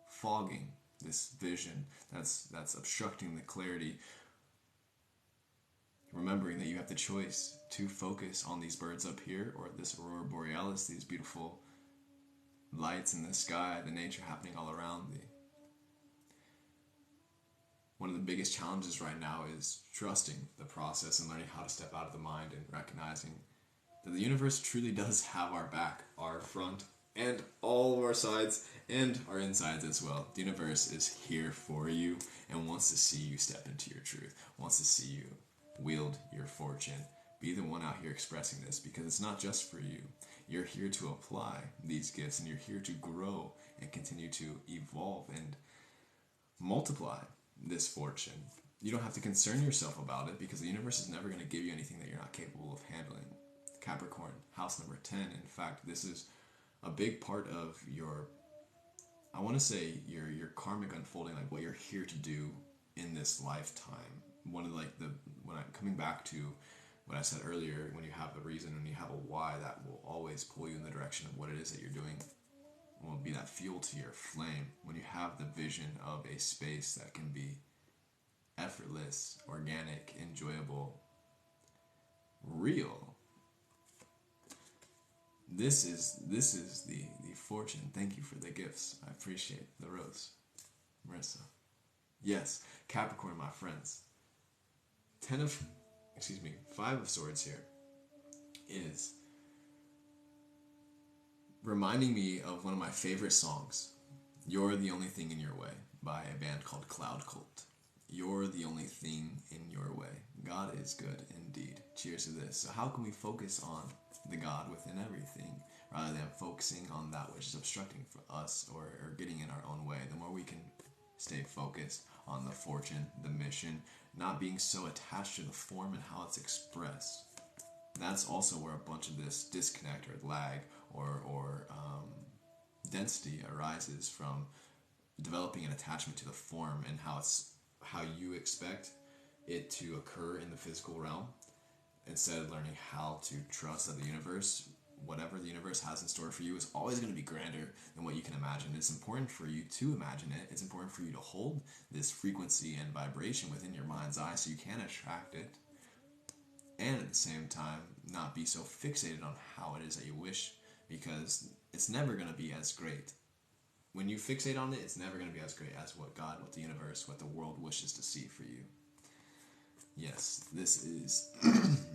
fogging this vision that's obstructing the clarity. Remembering that you have the choice to focus on these birds up here or this aurora borealis, these beautiful lights in the sky, the nature happening all around thee. One of the biggest challenges right now is trusting the process and learning how to step out of the mind and recognizing that the universe truly does have our back, our front, and all of our sides, and our insides as well. The universe is here for you and wants to see you step into your truth, wants to see you wield your fortune. Be the one out here expressing this, because it's not just for you. You're here to apply these gifts, and you're here to grow and continue to evolve and multiply this fortune. You don't have to concern yourself about it, because the universe is never going to give you anything that you're not capable of handling. Capricorn, house number 10. In fact, this is a big part of your, I want to say, your karmic unfolding, like what you're here to do in this lifetime. One of like when I'm coming back to what I said earlier, when you have a reason, when you have a why, that will always pull you in the direction of what it is that you're doing. Will be that fuel to your flame. When you have the vision of a space that can be effortless, organic, enjoyable, real. This is the fortune. Thank you for the gifts. I appreciate the rose, Marissa. Yes, Capricorn, my friends. 5 of Swords here is reminding me of one of my favorite songs, You're the Only Thing in Your Way, by a band called Cloud Cult. You're the only thing in your way. God is good indeed. Cheers to this. So how can we focus on the God within everything, rather than focusing on that which is obstructing for us or getting in our own way? The more we can stay focused on the fortune, the mission, not being so attached to the form and how it's expressed. That's also where a bunch of this disconnect or lag or density arises, from developing an attachment to the form and how you expect it to occur in the physical realm, instead of learning how to trust that the universe, whatever the universe has in store for you, is always going to be grander than what you can imagine. It's important for you to imagine it. It's important for you to hold this frequency and vibration within your mind's eye so you can attract it, and at the same time not be so fixated on how it is that you wish, because it's never going to be as great. When you fixate on it, it's never going to be as great as what God, what the universe, what the world wishes to see for you. Yes, this is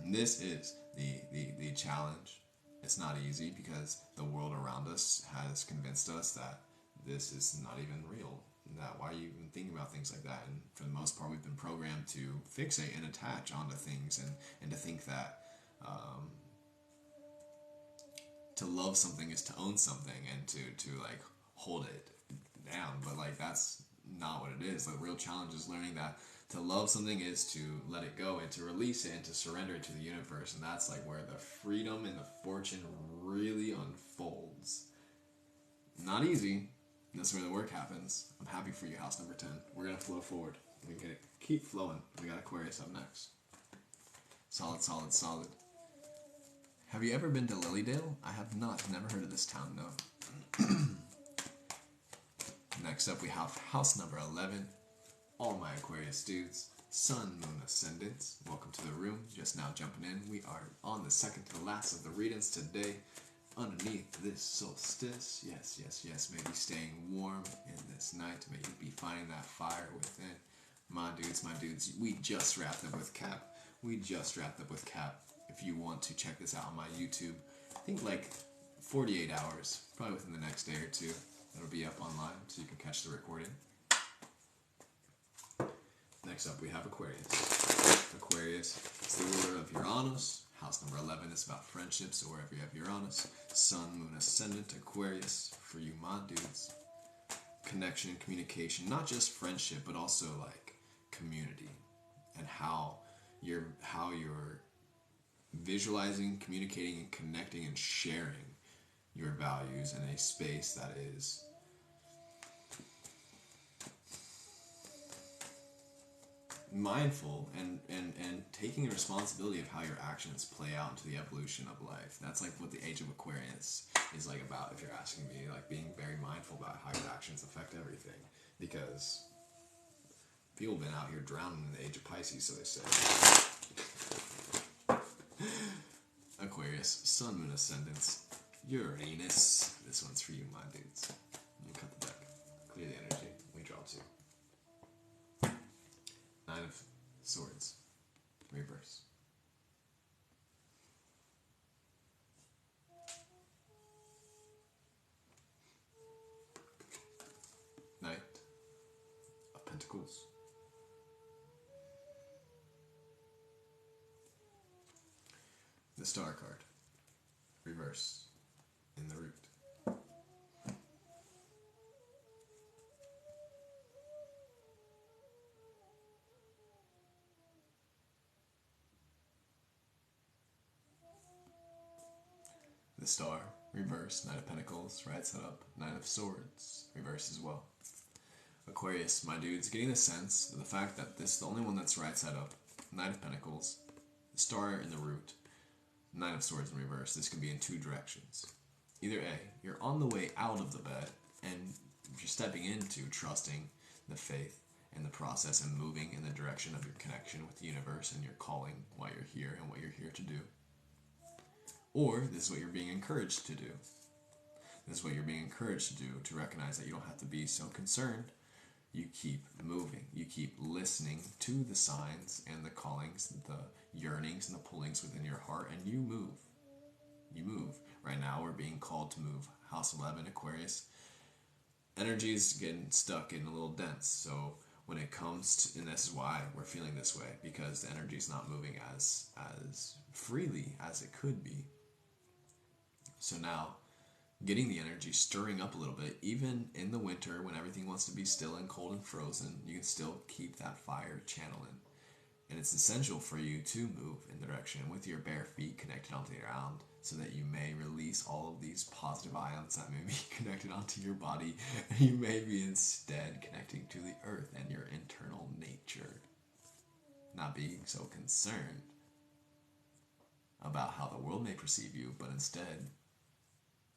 this is the challenge. It's not easy, because the world around us has convinced us that this is not even real. That why are you even thinking about things like that? And for the most part, we've been programmed to fixate and attach onto things, and to think that to love something is to own something, and to like hold it down. But like, that's not what it is. The real challenge is learning that to love something is to let it go and to release it and to surrender it to the universe. And that's like where the freedom and the fortune really unfolds. Not easy. That's where the work happens. I'm happy for you, house number 10. We're going to flow forward. We're going to keep flowing. We got Aquarius up next. Solid, solid, solid. Have you ever been to Lilydale? I have not. Never heard of this town, no. Next up, we have house number 11. All my Aquarius dudes. Sun, Moon, Ascendants. Welcome to the room. Just now jumping in. We are on the second to last of the readings today. Underneath this solstice. Yes, yes, yes. Maybe staying warm in this night. May you be finding that fire within. My dudes. We just wrapped up with Cap. If you want to check this out on my YouTube, I think like 48 hours. Probably within the next day or two. It'll be up online so you can catch the recording. Next up, we have Aquarius. Aquarius is the ruler of Uranus. House number 11 is about friendships, so wherever you have Uranus, Sun, Moon, Ascendant, Aquarius, for you, my dudes. Connection, communication, not just friendship, but also like community, and how you're visualizing, communicating, and connecting and sharing your values in a space that is mindful and taking responsibility of how your actions play out into the evolution of life. That's like what the age of Aquarius is like about, if you're asking me, like being very mindful about how your actions affect everything, because people have been out here drowning in the age of Pisces, so they say. Aquarius, Sun, Moon, Ascendants, Uranus. This one's for you, my dudes. Let me cut the deck, clear the energy. We draw 2. 9 of Swords, reverse. the Star card, reverse, in the root. The Star, reverse, Knight of Pentacles, right side up, Knight of Swords, reverse as well. Aquarius, my dudes, getting the sense of the fact that this is the only one that's right side up, Knight of Pentacles, the Star in the root, Knight of Swords in reverse. This could be in two directions. Either A, you're on the way out of the bed, and you're stepping into trusting the faith and the process and moving in the direction of your connection with the universe and your calling, why you're here and what you're here to do. Or this is what you're being encouraged to do. This is what you're being encouraged to do, to recognize that you don't have to be so concerned. You keep moving. You keep listening to the signs and the callings, the yearnings and the pullings within your heart, and you move. You move. Right now we're being called to move. House 11, Aquarius. Energy is getting stuck and a little dense. So when it comes to, and this is why we're feeling this way, because the energy is not moving as freely as it could be. So now, getting the energy stirring up a little bit, even in the winter when everything wants to be still and cold and frozen, you can still keep that fire channeling. And it's essential for you to move in the direction with your bare feet connected onto the ground, so that you may release all of these positive ions that may be connected onto your body, and you may be instead connecting to the earth and your internal nature. Not being so concerned about how the world may perceive you, but instead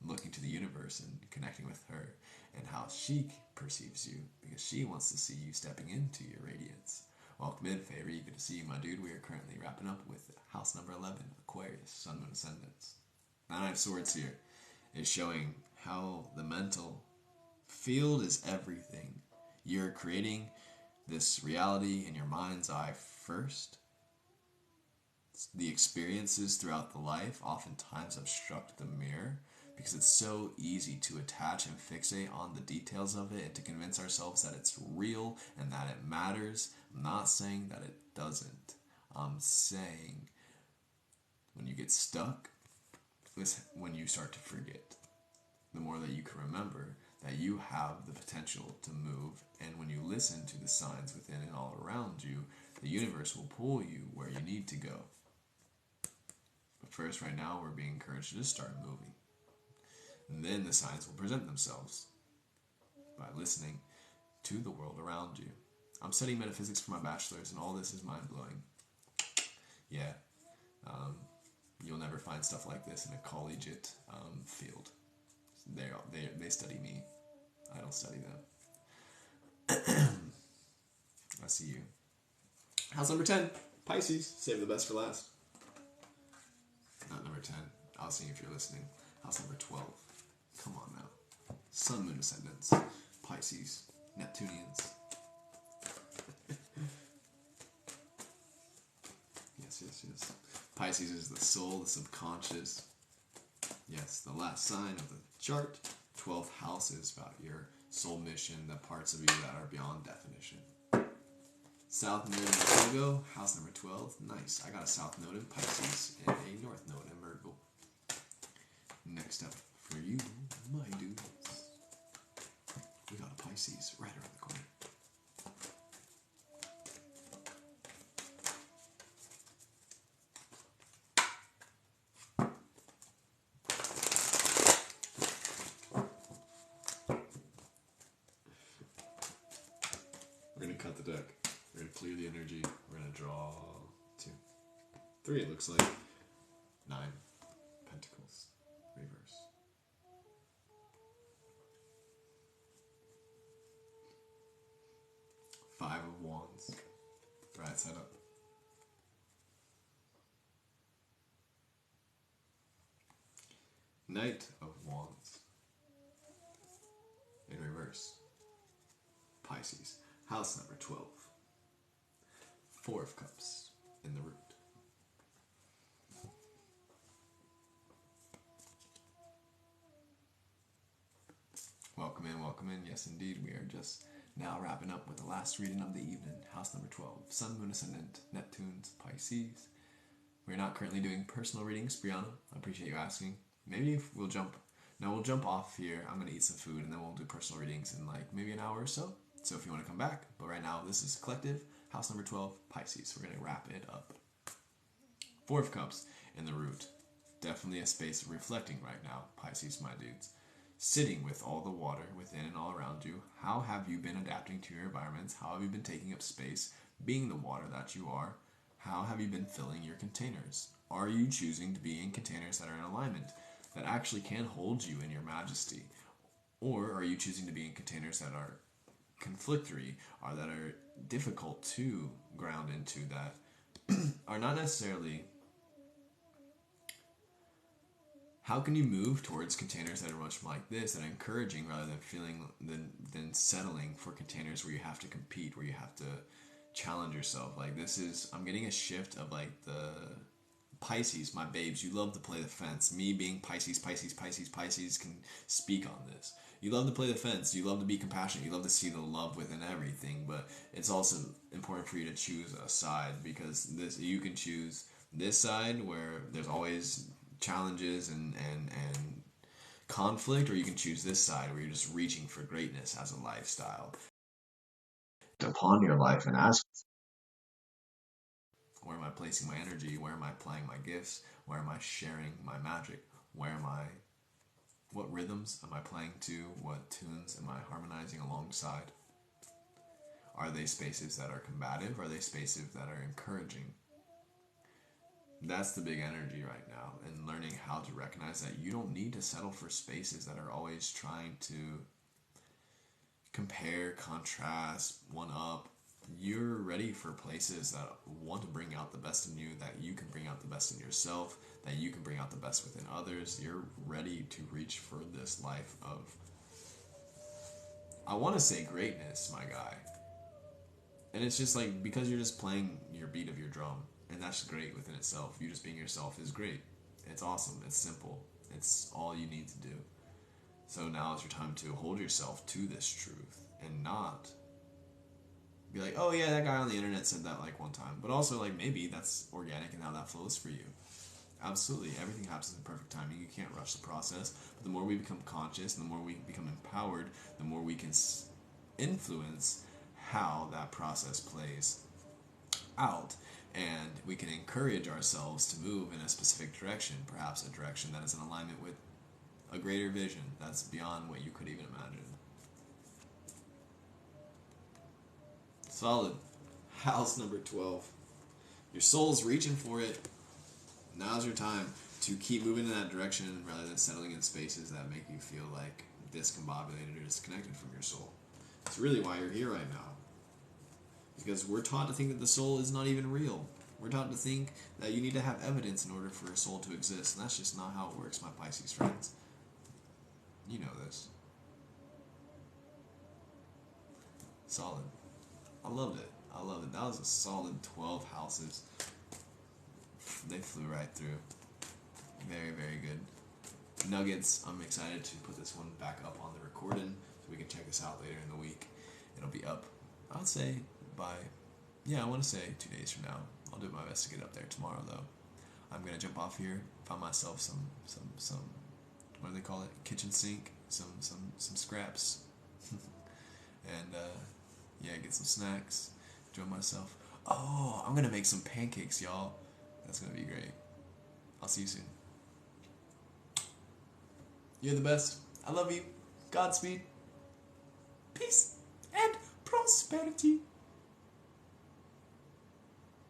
looking to the universe and connecting with her and how she perceives you, because she wants to see you stepping into your radiance. Welcome in, Fairy. Good to see you, my dude. We are currently wrapping up with house number 11, Aquarius, Sun, Moon, Ascendants. The Nine of Swords here is showing how the mental field is everything. You're creating this reality in your mind's eye first. The experiences throughout the life oftentimes obstruct the mirror, because it's so easy to attach and fixate on the details of it and to convince ourselves that it's real and that it matters. I'm not saying that it doesn't. I'm saying when you get stuck is when you start to forget. The more that you can remember that you have the potential to move, and when you listen to the signs within and all around you, the universe will pull you where you need to go. But first, right now, we're being encouraged to just start moving. And then the signs will present themselves by listening to the world around you. I'm studying metaphysics for my bachelor's, and all this is mind-blowing. Yeah, you'll never find stuff like this in a collegiate field. They study me. I don't study them. I see you. House number 10, Pisces. Save the best for last. Not number 10. I'll see if you're listening. House number 12. Come on now. Sun, Moon, Ascendants, Pisces, Neptunians. Yes. Pisces is the soul, the subconscious. Yes, the last sign of the chart. 12th house is about your soul mission, the parts of you that are beyond definition. South node in Virgo, house number 12. Nice. I got a south node in Pisces and a north node in Virgo. Next up for you, my dudes, we got a Pisces right around the corner. We're going to cut the deck. We're going to clear the energy. We're going to draw 2. 3, it looks like. 9 Pentacles. Reverse. Five of Wands. Right side up. Knight of Wands. In reverse. Pisces. House number 12. 4 of Cups in the root. Welcome in. Yes, indeed, we are just now wrapping up with the last reading of the evening. House number 12. Sun, Moon, Ascendant, Neptune's, Pisces. We're not currently doing personal readings, Brianna. I appreciate you asking. Maybe we'll jump. No, we'll jump off here. I'm gonna eat some food, and then we'll do personal readings in like maybe an hour or so. So if you want to come back, but right now this is collective house number 12, Pisces. We're gonna wrap it up. Four of Cups in the root. Definitely a space of reflecting right now, Pisces, my dudes. Sitting with all the water within and all around you. How have you been adapting to your environments? How have you been taking up space, being the water that you are? How have you been filling your containers? Are you choosing to be in containers that are in alignment, that actually can hold you in your majesty? Or are you choosing to be in containers that are conflictory, or that are difficult to ground into, that are not necessarily... How can you move towards containers that are much like this, that are encouraging rather than feeling than settling for containers where you have to compete, where you have to challenge yourself? Like, this is, I'm getting a shift of like the Pisces, my babes. You love to play the fence. Me being Pisces can speak on this. You love to play the fence. You love to be compassionate. You love to see the love within everything. But it's also important for you to choose a side, because this, you can choose this side where there's always challenges and conflict, or you can choose this side where you're just reaching for greatness as a lifestyle upon your life and ask, where am I placing my energy? Where am I applying my gifts? Where am I sharing my magic? What rhythms am I playing to? What tunes am I harmonizing alongside? Are they spaces that are combative? Are they spaces that are encouraging? That's the big energy right now, and learning how to recognize that you don't need to settle for spaces that are always trying to compare, contrast, one up. You're ready for places that want to bring out the best in you, that you can bring out the best in yourself, that you can bring out the best within others. You're ready to reach for this life of, I want to say greatness, my guy. And it's just like, because you're just playing your beat of your drum, and that's great within itself. You just being yourself is great. It's awesome. It's simple. It's all you need to do. So now is your time to hold yourself to this truth and not be like, oh yeah, that guy on the internet said that like one time. But also, like, maybe that's organic and how that flows for you. Absolutely. Everything happens in perfect timing. You can't rush the process. But the more we become conscious and the more we become empowered, the more we can influence how that process plays out, and we can encourage ourselves to move in a specific direction, perhaps a direction that is in alignment with a greater vision that's beyond what you could even imagine. Solid. House number 12. Your soul's reaching for it. Now's your time to keep moving in that direction rather than settling in spaces that make you feel like discombobulated or disconnected from your soul. It's really why you're here right now. Because we're taught to think that the soul is not even real. We're taught to think that you need to have evidence in order for a soul to exist. And that's just not how it works, my Pisces friends. You know this. Solid. I loved it. I loved it. That was a solid 12 houses. They flew right through. Very, very good. Nuggets. I'm excited to put this one back up on the recording so we can check this out later in the week. It'll be up, I would say, by, I want to say 2 days from now. I'll do my best to get up there tomorrow, though. I'm gonna jump off here, find myself some what do they call it? Kitchen sink, some scraps, and get some snacks. Enjoy myself. Oh, I'm gonna make some pancakes, y'all. That's gonna be great. I'll see you soon. You're the best. I love you. Godspeed. Peace and prosperity.